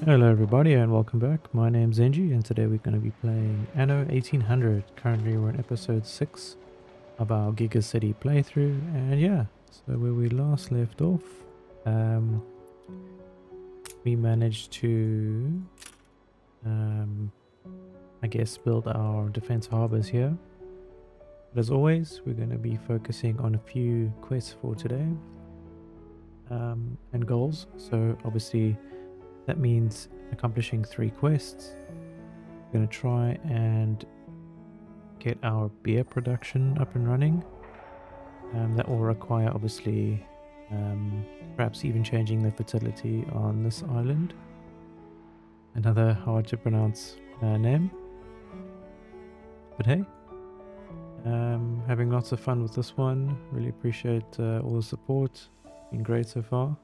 Hello everybody and welcome back. My name's Zenji and today we're going to be playing Anno 1800. Currently we're in episode 6 of our Giga-City playthrough, and yeah, so where we last left off, we managed to, I guess, build our defense harbors here. But as always, we're going to be focusing on a few quests for today and goals. So obviously that means accomplishing 3 quests. We're going to try and get our beer production up and running. That will require obviously perhaps even changing the fertility on this island. Another hard to pronounce name. But hey, having lots of fun with this one. Really appreciate all the support. Been great so far.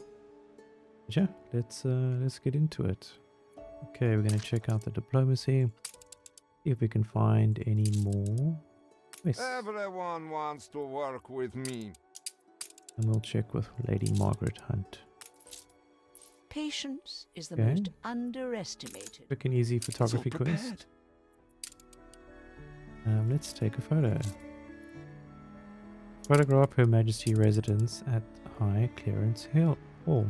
But yeah, let's get into it. Okay, we're going to check out the diplomacy. See if we can find any more. Yes. Everyone wants to work with me. And we'll check with Lady Margaret Hunt. Patience is the Okay. most underestimated. Quick and easy photography So prepared. quest. Let's take a photo. Photograph Her Majesty residence at High Clearance Hall.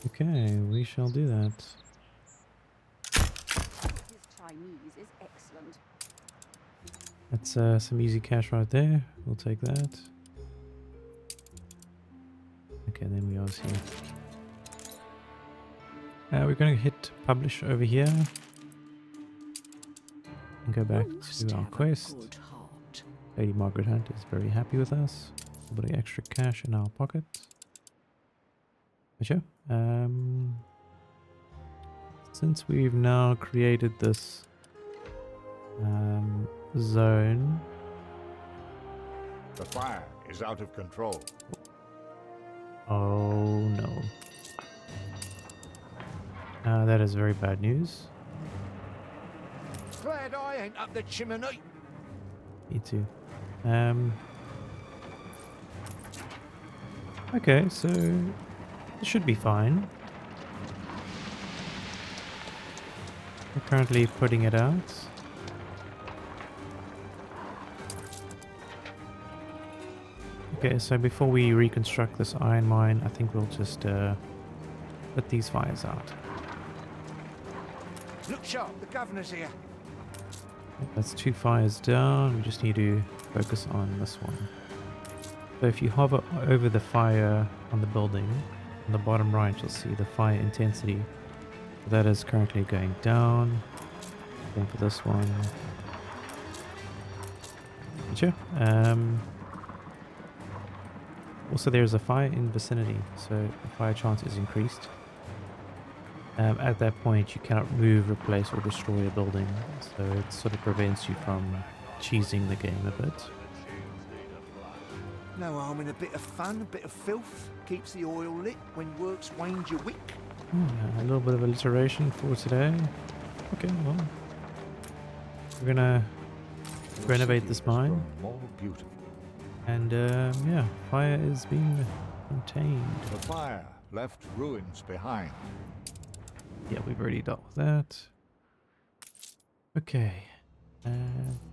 Okay, we shall do that. His Chinese is excellent. That's some easy cash right there. We'll take that. Okay, then we are here. We're going to hit publish over here. And go back You must to our have a quest. good heart. Lady Margaret Hunt is very happy with us. A little bit of extra cash in our pocket. But yeah, since we've now created this zone. The fire is out of control. Oh no. That is very bad news. Glad I ain't up the chimney. Me too. Okay, so it should be fine. We're currently putting it out. Okay, so before we reconstruct this iron mine, I think we'll just put these fires out. Look sharp, the governor's here. That's 2 fires down. We just need to focus on this one. So if you hover over the fire on the building, on the bottom right, you'll see the fire intensity. That is currently going down. Same for this one. Sure. Also, there's a fire in vicinity, so the fire chance is increased. At that point, you cannot move, replace, or destroy a building, so it sort of prevents you from cheesing the game a bit. No harm in a bit of fun, a bit of filth. Keeps the oil lit when work's waned your wick. A little bit of alliteration for today. Okay, well, we're gonna renovate this mine, More beautiful. and yeah, fire is being contained. The fire left ruins behind. Yeah, we've already dealt with that. Okay,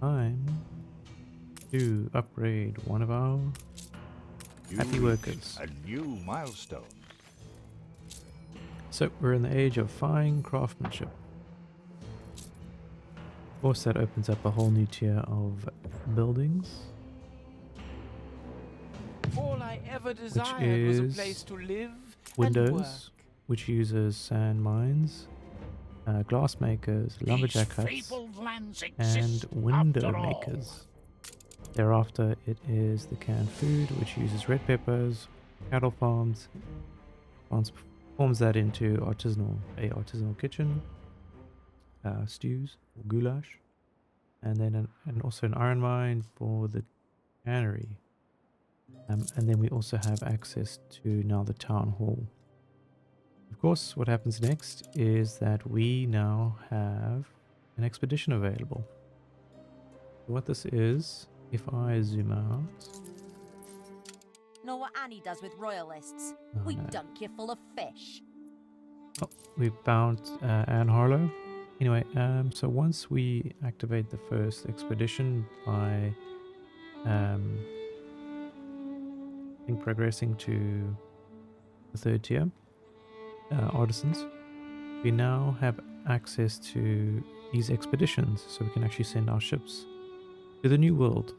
time to upgrade one of our You happy reached workers. a new milestone. So we're in the age of fine craftsmanship. Of course, that opens up a whole new tier of buildings, All I ever desired is was a place to live and windows, work. which uses sand mines, glass makers, lumberjack These huts, fabled lands and exist window after all. makers. Thereafter, it is the canned food, which uses red peppers, cattle farms, transforms that into artisanal kitchen, stews or goulash, and then and also an iron mine for the cannery. And then we also have access to now the town hall. Of course, what happens next is that we now have an expedition available. What this is, if I zoom out, Know what Annie does with royalists? Oh, We no. dunk you full of fish. Oh, we found Anne Harlow. Anyway, so once we activate the first expedition by, I think, progressing to the 3rd tier, artisans, we now have access to these expeditions, so we can actually send our ships to the new world,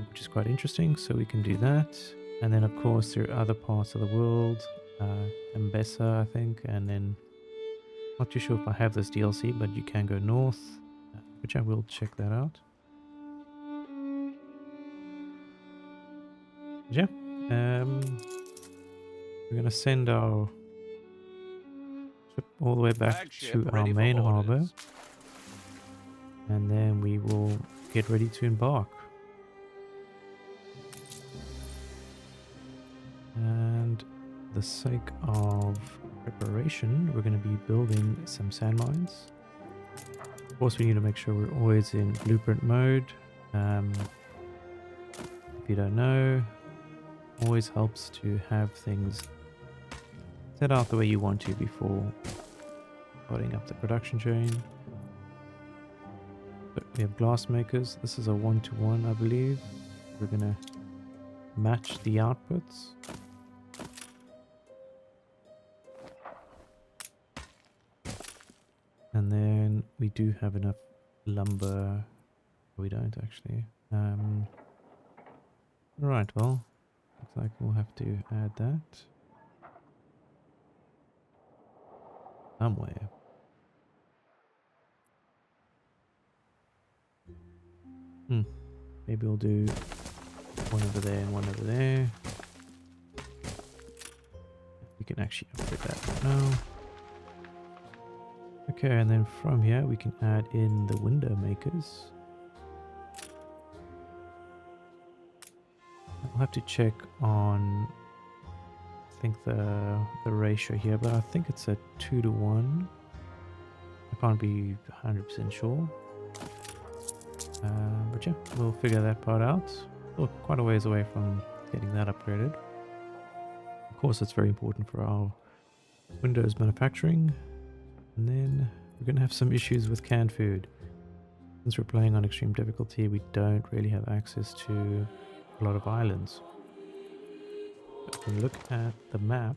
which is quite interesting. So we can do that, and then of course there are other parts of the world, Mbessa, I think, and then not too sure if I have this DLC, but you can go north, which I will check that out. Yeah, we're gonna send our ship all the way back Flagship to our ready for main orders. harbor, and then we will get ready to embark. And for the sake of preparation, we're going to be building some sand mines. Of course, we need to make sure we're always in blueprint mode. If you don't know, always helps to have things set out the way you want to before starting up the production chain. But we have glass makers. This is a 1-to-1, I believe. We're going to match the outputs. And then we do have enough lumber. We don't actually. Right, well, looks like we'll have to add that somewhere. Maybe we'll do one over there and one over there. We can actually upgrade that right now. Okay, and then from here we can add in the window makers. I'll have to check on, I think, the ratio here, but I think it's a 2-to-1. I can't be 100% sure. But yeah, we'll figure that part out. We're quite a ways away from getting that upgraded. Of course, it's very important for our Windows manufacturing. And then we're going to have some issues with canned food. Since we're playing on extreme difficulty, we don't really have access to a lot of islands. But if we look at the map,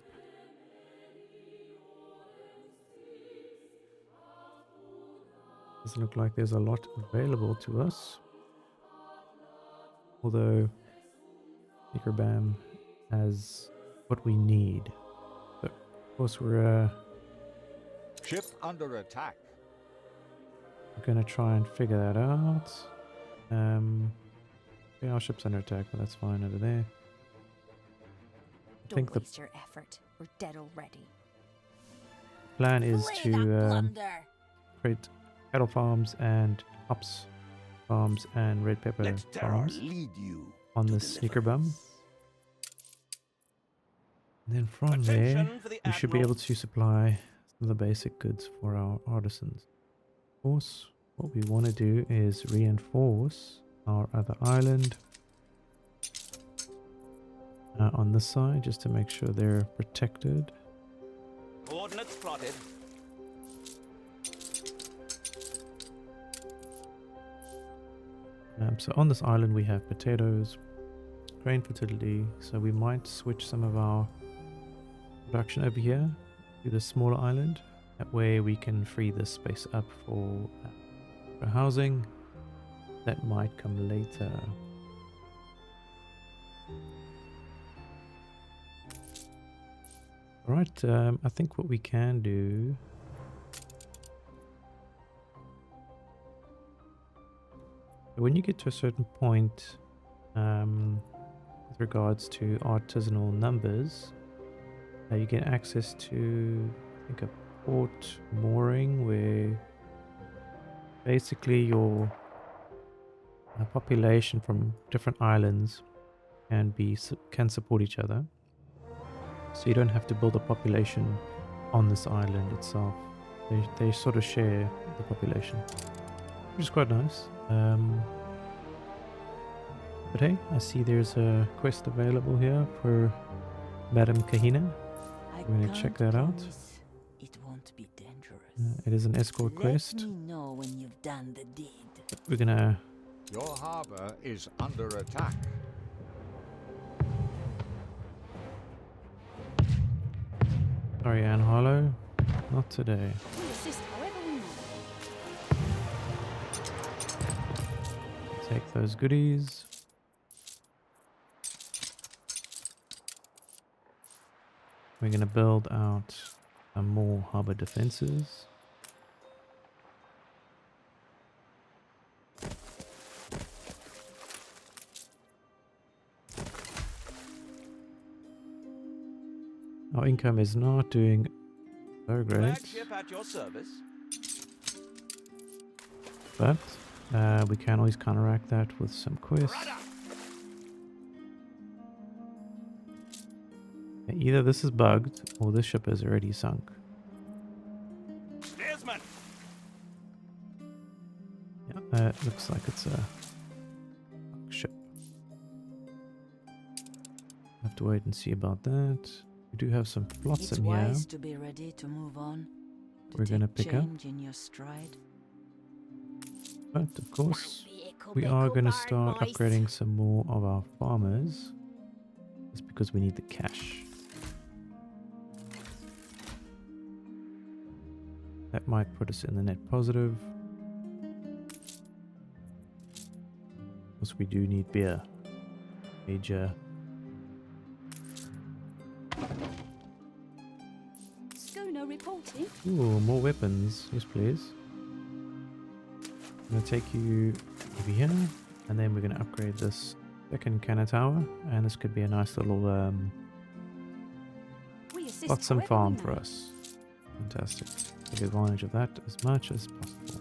doesn't look like there's a lot available to us. Although Nickerbam has what we need. But of course we're Ship under attack. gonna try and figure that out. Yeah, our ship's under attack, but that's fine over there. I think Don't the waste your effort. We're dead already. plan is Play that to blunder. create cattle farms and hops farms and red pepper Let terror farms lead you on to the sneaker bum. deliverance. And then from there, Attention for the we should be Admiral. able to supply some of the basic goods for our artisans. Of course, what we want to do is reinforce our other island on this side, just to make sure they're protected. Coordinates plotted. So on this island we have potatoes, grain fertility, so we might switch some of our production over here to the smaller island. That way we can free this space up for housing. That might come later. Alright, I think what we can do when you get to a certain point with regards to artisanal numbers, you get access to, I think, a port mooring where basically your population from different islands can support each other. So you don't have to build a population on this island itself. They sort of share the population, which is quite nice. But hey, I see there's a quest available here for Madame Kahina. We're gonna check that out. It won't be dangerous. It is an escort Let quest. me know when you've done the deed. We're gonna... Your harbor is under attack. Sorry, Anne Harlow. Not today. We assist however we know. Take those goodies. We're gonna build out some more harbor defenses. Our income is not doing so great, Flagship at your service. but we can always counteract that with some quests. Either this is bugged or this ship is already sunk. Steersman. Yeah, looks like it's a ship. Have to wait and see about that. We do have some It's flotsam here. wise to be ready to move on. To We're gonna take pick up. change in your stride. But of course, we are going to start upgrading some more of our farmers. Just because we need the cash. That might put us in the net positive. Because we do need beer. Major. Schooner reporting. Ooh, more weapons. Yes, please. I'm going to take you over here. And then we're going to upgrade this second cannon tower. And this could be a nice little We assist flotsam however farm we for know. us. Fantastic. Take advantage of that as much as possible.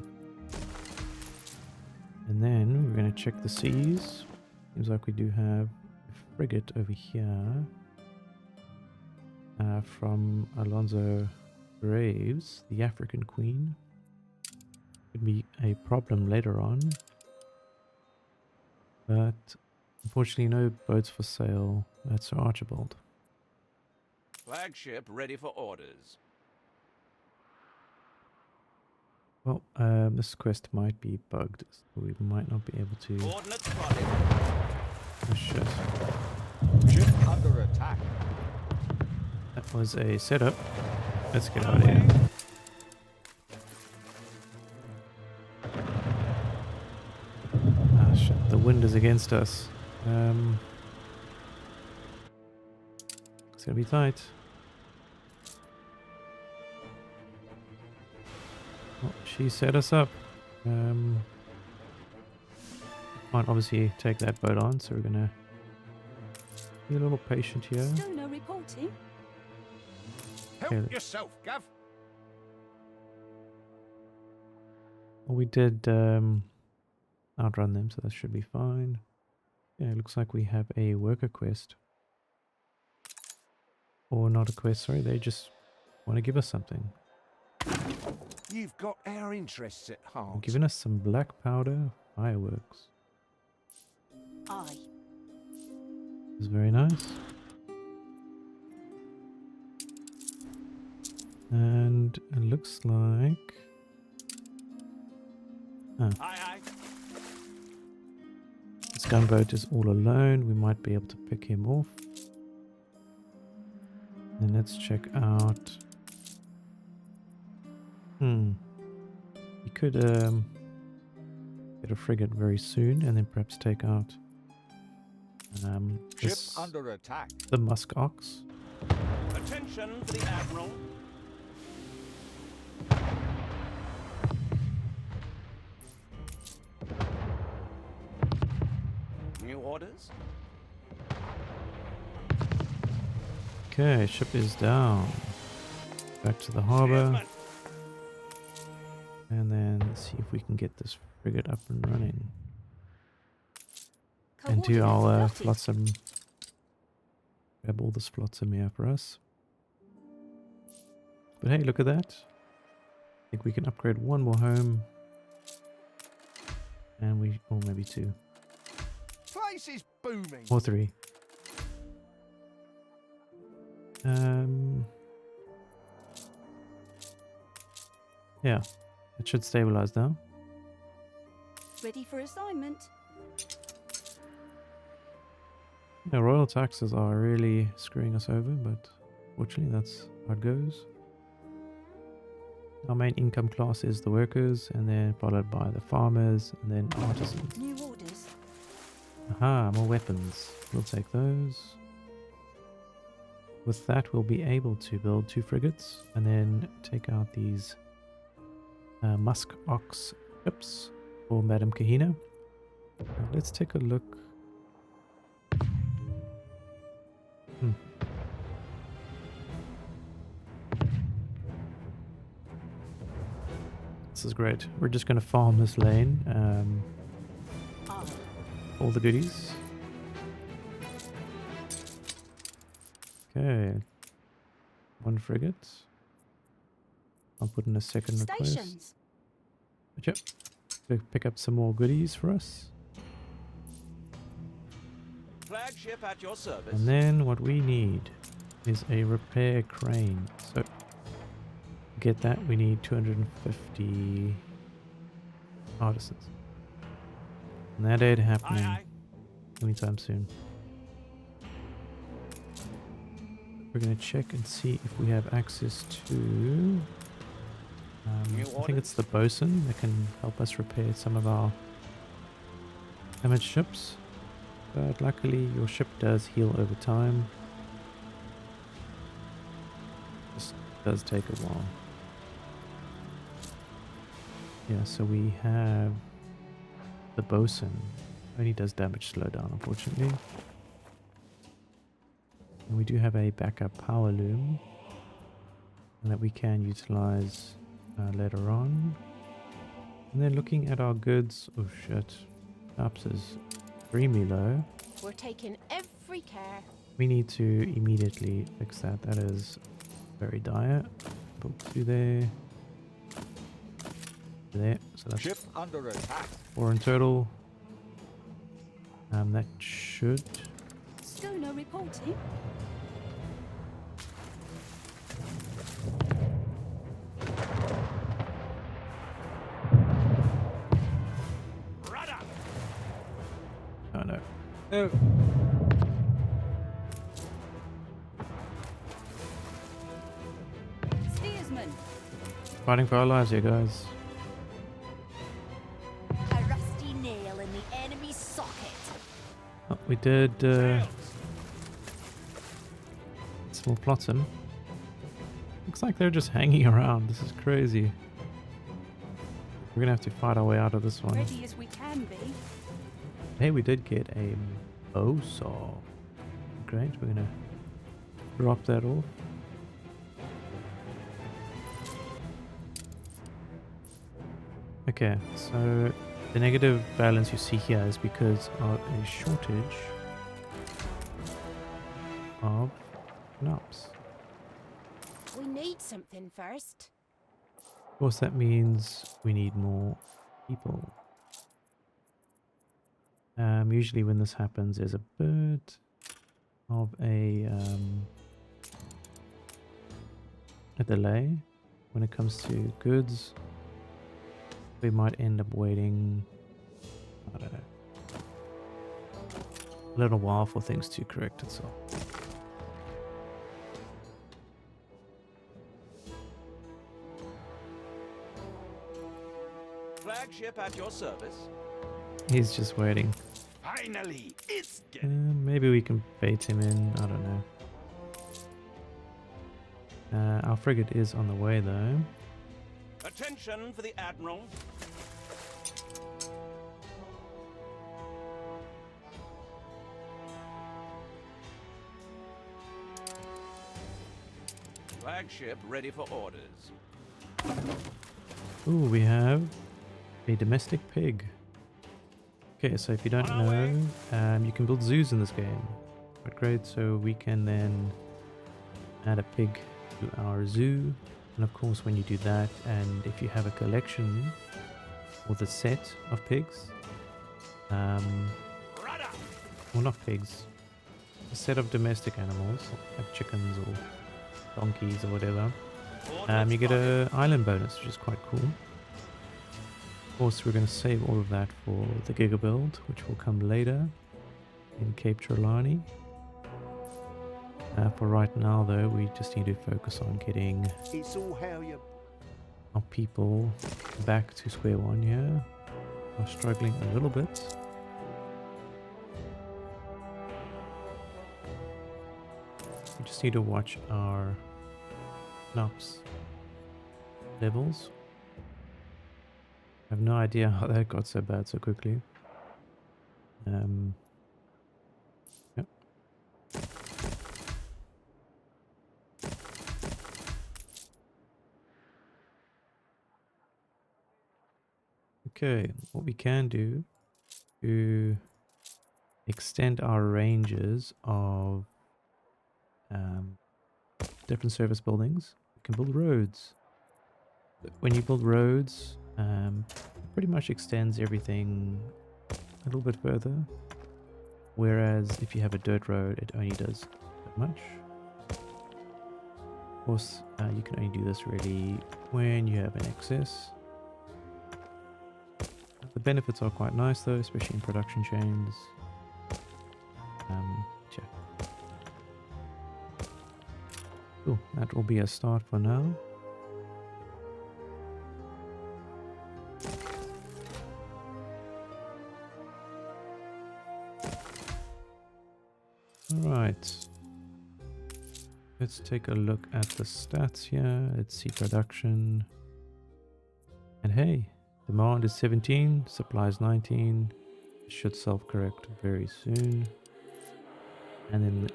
And then we're going to check the seas. Seems like we do have a frigate over here from Alonso Graves, the African Queen. Could be a problem later on. But unfortunately no boats for sale. That's Sir Archibald. Flagship ready for orders. Well, this quest might be bugged, so we might not be able to... Coordinates plotted. Oh shit. Ship under attack. That was a setup. Let's get out of here. Ah shit, the wind is against us. It's gonna be tight. Well, she set us up. Can't obviously take that boat on, so we're gonna be a little patient here. Schooner reporting. Help Okay. yourself, Gav. Well, we did outrun them, so that should be fine. Yeah, it looks like we have a worker quest. Or not a quest, sorry, they just want to give us something. You've got our interests at They're heart. giving us some black powder fireworks. Aye. It's very nice. And it looks like... Aye, aye. this gunboat is all alone. We might be able to pick him off. And let's check out... We could get a frigate very soon and then perhaps take out Ship this, under attack. the Musk Ox. Attention for the Admiral. New orders? Okay, ship is down. Back to the harbor. Steersman. And then see if we can get this frigate up and running. And do Coordinates our plotted. flotsam. Grab all this flotsam here for us. But hey, look at that. I think we can upgrade one more home. And we, or maybe two. Play This is booming. Or 3. Yeah, it should stabilize now. Ready for assignment. Yeah, royal taxes are really screwing us over, but fortunately that's how it goes. Our main income class is the workers, and then followed by the farmers, and then artisans. New orders. Aha, more weapons. We'll take those. With that, we'll be able to build 2 frigates, and then take out these musk ox ships for Madame Kahina. Let's take a look. This is great. We're just going to farm this lane. All the goodies. Okay. 1 frigate. I'll put in a second request. Stations. But yep. To pick up some more goodies for us. Flagship at your service. And then what we need is a repair crane. So to get that we need 250 artisans. And that ain't happening Aye, anytime soon. We're going to check and see if we have access to... I think it's the bosun that can help us repair some of our damaged ships. But luckily your ship does heal over time. Just does take a while. Yeah, so we have the bosun. Only does damage slowdown, unfortunately. And we do have a backup power loom and that we can utilize later on. And then looking at our goods, oh shit, perhaps is extremely low. We're taking every care. We need to immediately fix that. That is very dire. Put 2 there. There. So that's Ship under attack. 4 in total. That should... Schooner reporting. Rudder. Oh no. No. Steersman. Fighting for our lives here, guys. A rusty nail in the enemy's socket. Oh, we did Sails. small flotsam. Looks like they're just hanging around. This is crazy. We're gonna have to fight our way out of this one. Ready as we can be. Hey, we did get a bow saw. Great, we're gonna drop that off. Okay, so the negative balance you see here is because of a shortage of knobs. We need something first. Of course, that means we need more people. Usually when this happens, there's a bit of a delay when it comes to goods. We might end up waiting, I don't know, a little while for things to correct itself. Flagship at your service. He's just waiting. Finally, it's getting. Maybe we can bait him in, I don't know. Our frigate is on the way though. Attention for the Admiral. Flagship ready for orders. Ooh, we have a domestic pig. Okay, so if you don't know, you can build zoos in this game. Quite great, so we can then add a pig to our zoo. And of course, when you do that, and if you have a collection or the set of pigs, Rudder. well, not pigs, a set of domestic animals like chickens or donkeys or whatever, you get a island bonus, which is quite cool. Of course, we're going to save all of that for the Giga build, which will come later in Cape Trelawney. For right now, though, we just need to focus on getting It's all how you... our people back to square one here. Are struggling a little bit. We just need to watch our NOPS levels. I have no idea how that got so bad so quickly. Yep. Okay, what we can do to extend our ranges of different service buildings, we can build roads. When you build roads, it pretty much extends everything a little bit further, whereas if you have a dirt road, it only does that much. Of course, you can only do this really when you have an excess. The benefits are quite nice though, especially in production chains. Check. Cool, that will be a start for now. Alright. Let's take a look at the stats here. Let's see production. And hey, demand is 17, supply is 19. It should self-correct very soon. And then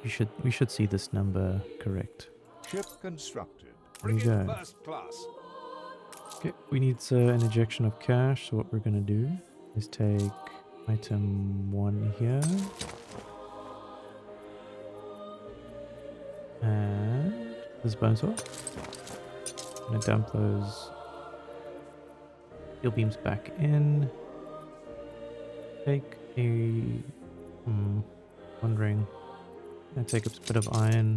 we should see this number correct. Ship constructed. There we Bring in go. first class. Okay, we need an injection of cash. So what we're gonna do is take item 1 here. And this bones off. I'm gonna dump those steel beams back in. Take a wondering. I take a bit of iron,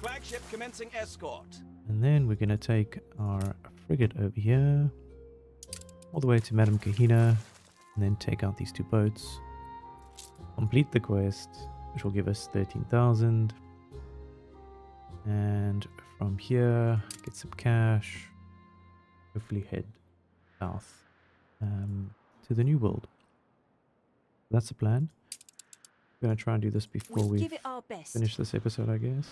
Flagship commencing escort. and then we're gonna take our frigate over here, all the way to Madame Kahina, and then take out these 2 boats. Complete the quest, which will give us 13,000. And from here, get some cash. Hopefully head south to the new world. That's the plan. We're going to try and do this before We'll we give it our best. finish this episode, I guess.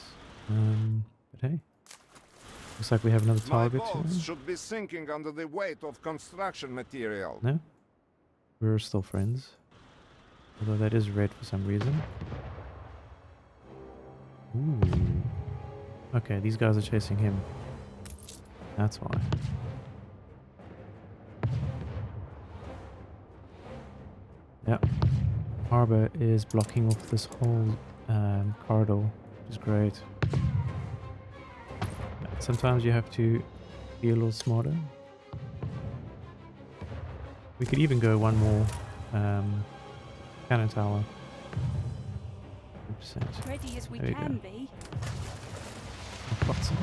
But hey, looks like we have another My target boats here. should be sinking under the weight of construction material. No? We're still friends. Although that is red for some reason. Ooh. Okay, these guys are chasing him. That's why. Yep. Harbor is blocking off this whole corridor, which is great. Sometimes you have to be a little smarter. We could even go one more cannon tower. 100%. Ready as we There you can go. be. I've got some.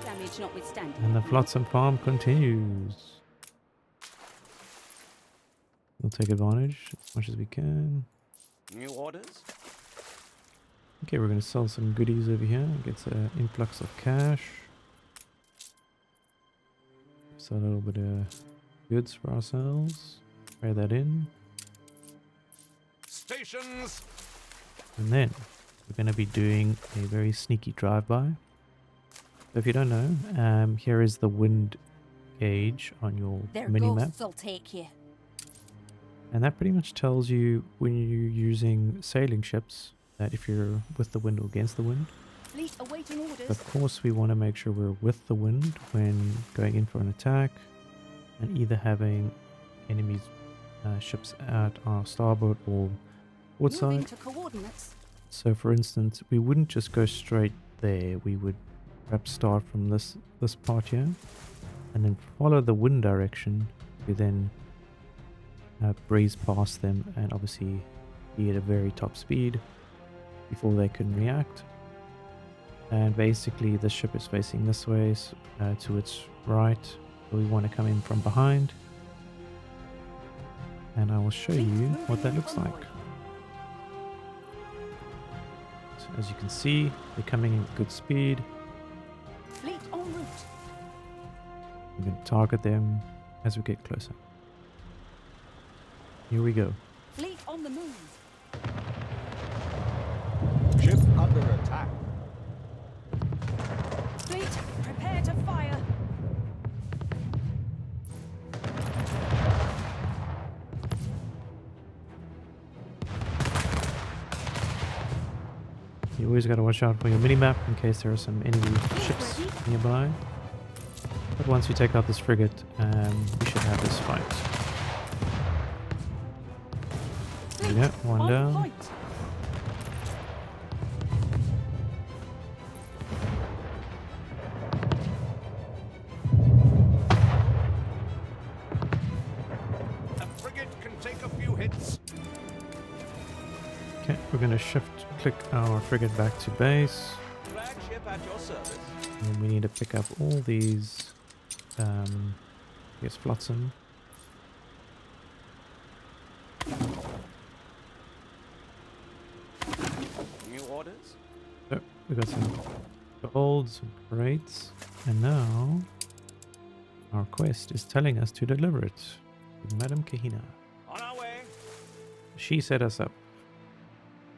Damage notwithstanding. And the Flotsam farm continues. We'll take advantage as much as we can. New orders? Okay, we're going to sell some goodies over here. Get an influx of cash. Sell a little bit of goods for ourselves. Trade that in. Stations! And then we're going to be doing a very sneaky drive-by. So if you don't know, here is the wind gauge on your Their mini-map. ghosts will take you. And that pretty much tells you when you're using sailing ships that if you're with the wind or against the wind. Fleet awaiting orders. Of course, we want to make sure we're with the wind when going in for an attack, and either having enemies ships at our starboard or port Moving side. to coordinates. So for instance, we wouldn't just go straight there. We would perhaps start from this part here, and then follow the wind direction to then breeze past them and obviously be at a very top speed before they can react. And basically the ship is facing this way, to its right, so we want to come in from behind, and I will show you what that looks like. So as you can see, they're coming in with good speed. Fleet en route. We're going to target them as we get closer. Here we go. Fleet on the move. Ship under attack. Fleet, prepare to fire. You always got to watch out for your minimap in case there are some enemy ships nearby. But once you take out this frigate, we should have this fight. There we go, one On down. point. A frigate can take a few hits. Okay, we're going to click our frigate back to base. Flagship at your service. And we need to pick up all these, I guess, flotsam. New orders? So, we got some gold, some crates, and now our quest is telling us to deliver it to Madame Kahina. On our way. She set us up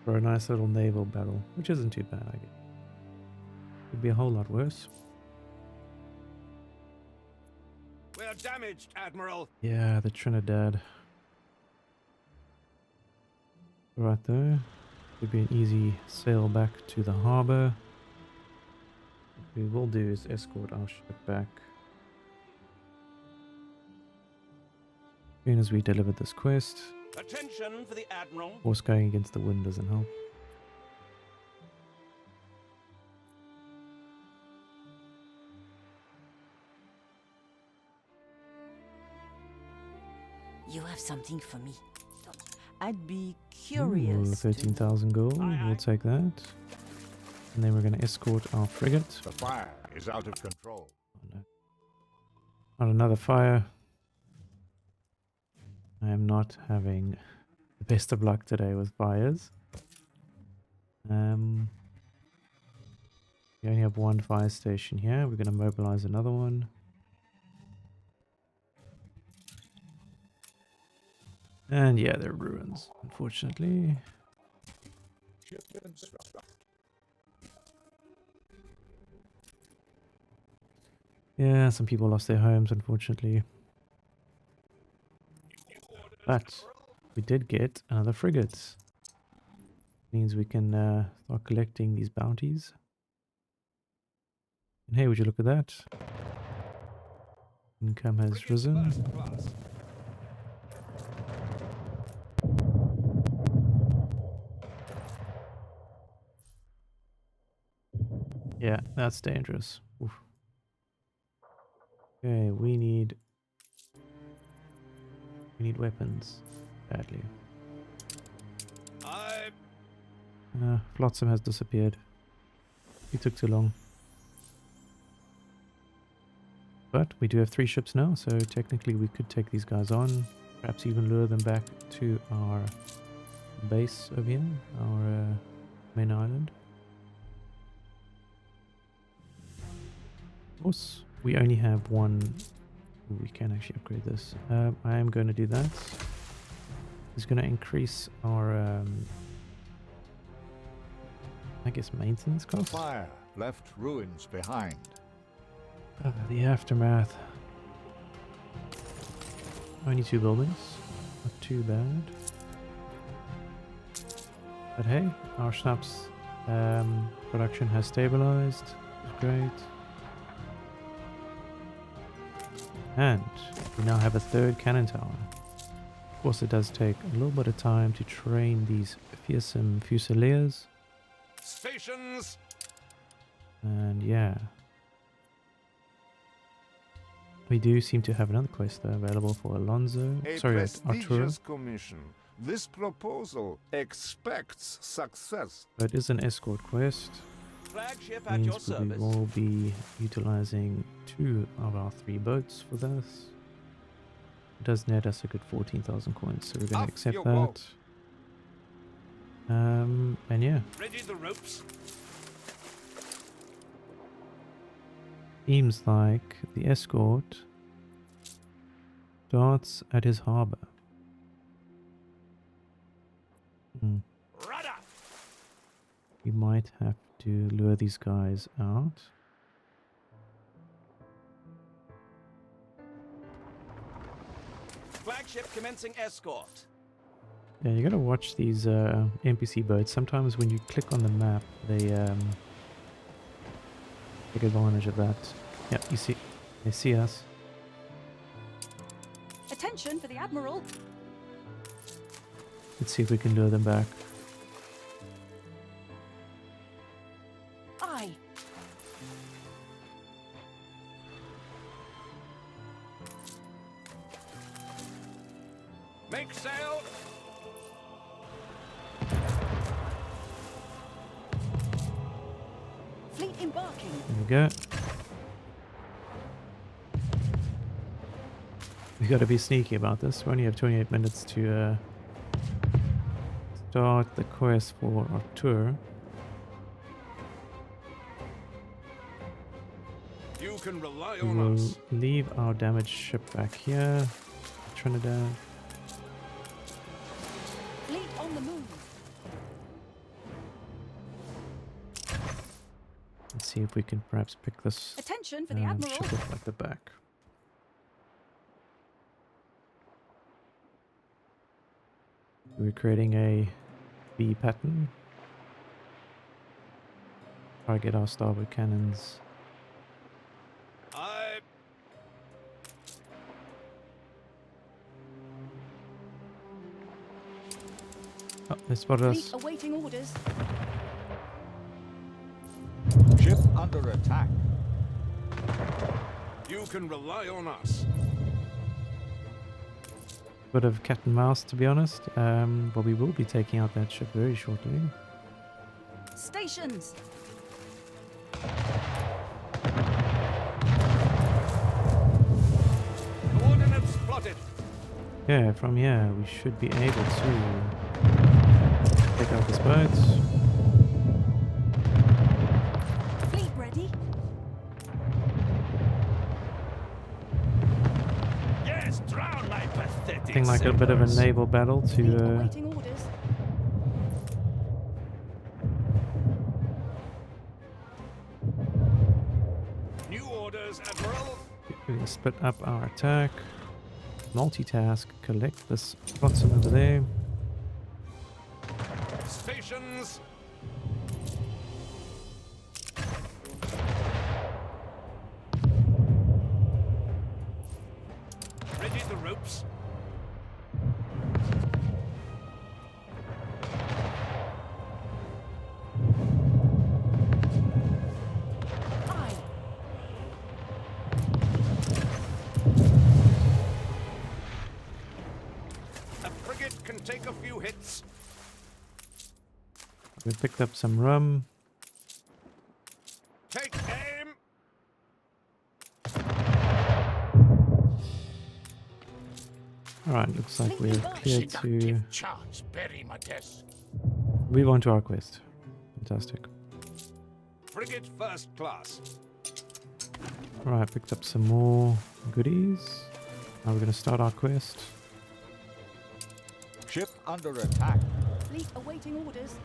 for a nice little naval battle, which isn't too bad, I guess. Could be a whole lot worse. We're damaged, Admiral. Yeah, the Trinidad. Right there. Could be an easy sail back to the harbor. What we will do is escort our ship back. As soon as we deliver this quest. Attention for the Admiral. Of course, going against the wind doesn't help. You have something for me. I'd be curious. 13,000 gold. Aye, aye. We'll take that. And then we're going to escort our frigate. The fire is out of control. Oh, no. Not another fire. I am not having the best of luck today with fires. We only have one fire station here. We're going to mobilize another one. And yeah, they're ruins, unfortunately. Yeah, some people lost their homes, unfortunately. But we did get another frigate. Means we can start collecting these bounties. And hey, would you look at that? Income has risen. First class. Yeah, that's dangerous. Oof. Okay, we need weapons badly. Flotsam has disappeared. He took too long. But we do have 3 ships now, so technically we could take these guys on. Perhaps even lure them back to our base over here, our main island. Of course, we only have one. We can actually upgrade this. I am going to do that. It's going to increase our, I guess, maintenance The costs. fire left ruins behind. The aftermath. Only 2 buildings. Not too bad. But hey, our schnapps production has stabilized. It's great. And we now have a 3rd cannon tower. Of course, it does take a little bit of time to train these fearsome fusiliers. Stations. And yeah. We do seem to have another quest though available for Alonso. A Sorry, Arturo. prestigious commission. This proposal expects success. So it is an escort quest. Flagship at your Means we service. will be utilizing 2 of our 3 boats for this. It does net us a good 14,000 coins, so we're going Off to accept you that. go. And yeah, Ready the ropes. seems like the escort starts at his harbor. Rudder. We might have to lure these guys out. Flagship commencing escort. Yeah, you gotta watch these NPC boats. Sometimes when you click on the map, they take advantage of that. Yeah, you see, they see us. Attention for the Admiral. Let's see if we can lure them back. Aye. Make sail. Fleet embarking. There we go. We gotta be sneaky about this. We only have 28 minutes to start the quest for our tour. You can rely We on will us. leave our damaged ship back here, Trinidad. Fleet on the move. Let's see if we can perhaps pick this Attention for the Admiral. ship up at the back. We're creating a V pattern. Try to get our starboard cannons. I. Oh, they spotted Fleet us. awaiting orders. Ship under attack. You can rely on us. Bit of cat and mouse, to be honest. But we will be taking out that ship very shortly. Stations. Coordinates plotted. Yeah, from here we should be able to take out this boat. Fleet ready. Yes, drown my pathetic. Something like a bit of a sailors. naval battle Fleet to awaiting orders. New orders, Admiral. we can split up our attack. Multitask, collect this flotsam over there. Stations. Ready the ropes. Aye. A frigate can take a few hits. We picked up some rum. Take aim. Alright, looks like we're clear to Seductive charts bury my desk. move on to our quest. Fantastic. Frigate first class. Alright, picked up some more goodies. Now we're going to start our quest. Ship under attack. Fleet awaiting orders.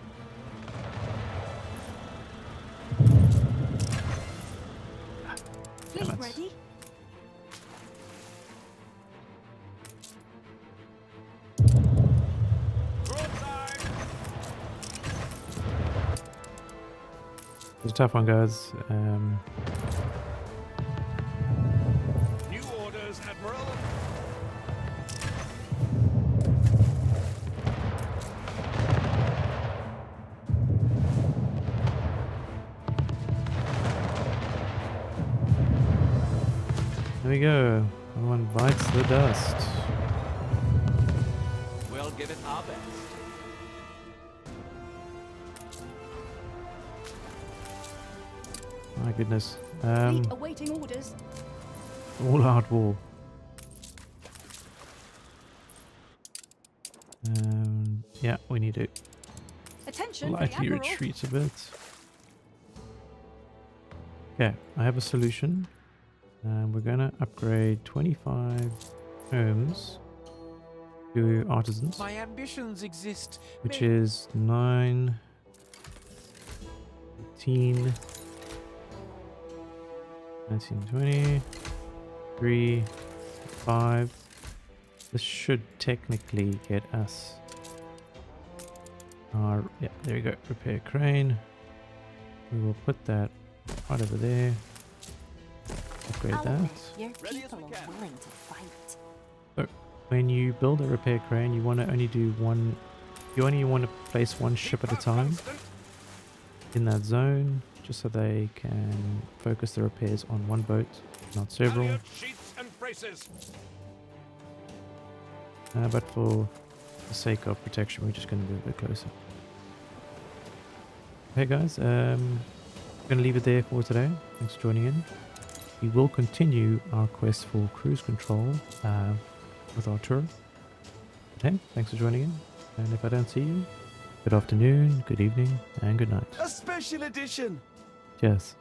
Fleet Damn it. ready. Broadside. It's a tough one, guys. New orders, Admiral. I we go. One bites the dust. We'll give it our best. My goodness. Fleet awaiting orders. All out war. Yeah, we need to Attention for the lightly Admiral. retreat a bit. Okay, I have a solution. We're gonna upgrade 25 homes to artisans, My ambitions exist. which is 9, 18, 19, 20, 3, 5. This should technically get us our, yeah, there we go, repair crane. We will put that right over there. Upgrade I'll that. bet your Ready as people we are can. willing to fight. So when you build a repair crane, you want to only do one, you only want to place one ship at a time in that zone, just so they can focus the repairs on one boat, not several. Halyard sheets and braces. But for the sake of protection, we're just going to move a bit closer. Hey guys, going to leave it there for today. Thanks for joining in. We will continue our quest for cruise control with our tour. But hey, thanks for joining in. And if I don't see you, good afternoon, good evening, and good night. A special edition! Cheers.